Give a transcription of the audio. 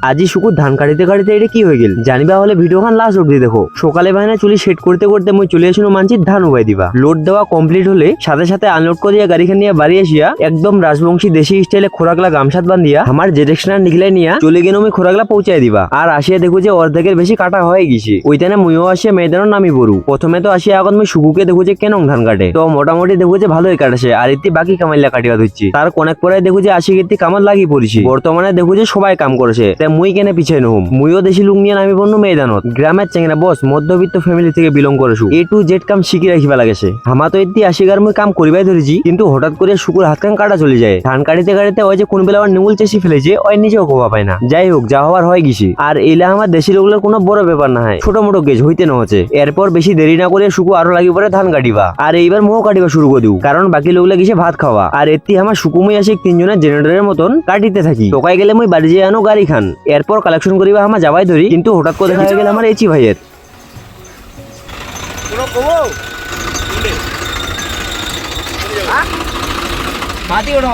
আজি শুকুর ধান কাটিতে কাটিতে এটা কি হয়ে গেল জানিবা হলে ভিডিও খান লাস্ট অব্দি দেখো। সকালে ভাইনা চুলি সেট করতে করতে মই চলে আসিনো মানছির ধান উবাই দিবা। লোড দেওয়া কমপ্লিট হলে সাথে সাথে আনলোড করিয়া গাড়িখান নিয়ে বাড়ি আসিয়া একদম রাজবংশী দেশি স্টাইলে খোরাকলা গামছাত বান্ধিয়া আমার জেডেক্সনার নিগলাই নিয়া চলে গেলে আমি খোরাকলা পৌঁছাই দিবা। আর আসিয়া দেখো যে অর্ধেকের বেশি কাটা হয়ে গেছে। ওইখানে মুইও আসিয়া মেয়েদানোর নামি পড়ু। প্রথমে তো আসিয়া এখন মই শুকুকে দেখো যে কেন ধান কাটে, তো মোটামুটি দেখো যে ভালোই কাটাছে। আর ইতি বাকি কামাইলা কাটিয়া ধরছি। তার কনেক পরে দেখো যে 80 কেতি কামাল লাগি পড়েছি। বর্তমানে দেখো যে সবাই কাম করেছে, তাই মুই কেনে পিছাই নহম। মুইও দেশি লুক নিয়ে নামি পড়নু মেয়েদানত। গ্রামের চেংরা বস মধ্যবিত্ত ফ্যামিলি থেকে বিলং করেছু, A to Z কাম শিখি রাখিবা লাগেছে। হামা তো ইতি 80 মুই কাম করিবাই ধরেছি, কিন্তু হঠাৎ করে শুকুর হাত কান কাটা চলে যায়। ধান কাটিতে কাটিতে ওই যে কোন বেলা আবার নিমুল চেষি ফেলেছে, ওই নিজেও কোবা পায় না। যাই হোক, যা হওয়ার হয় গেছি। আর এইলা আমার দেশি লোকগুলোর কোনো বড় ব্যাপার না হয়, ছোট মোটো গেজ হইতে না হচ্ছে। এরপর বেশি দেরি না করে শুকু আরো লাগি পরে ধান কাটিবা। আর এইবার মোহ কাটিবা শুরু করে দিও, কারণ বাকি লোকগুলা গেছে ভাত খাওয়া। আর এতি আমার শুকুমই আসে তিনজনের জেনারেটরের মতন কাটিতে থাকি। টোকাই গেলে মুই বাড়ি যেয়ে আনো গাড়ি খান। এরপর কালেকশন করিবা আমার যাবাই ধরি, কিন্তু হঠাৎ করে দেখা গেল আমার এচি ভাইয়ের মাটি ওঠা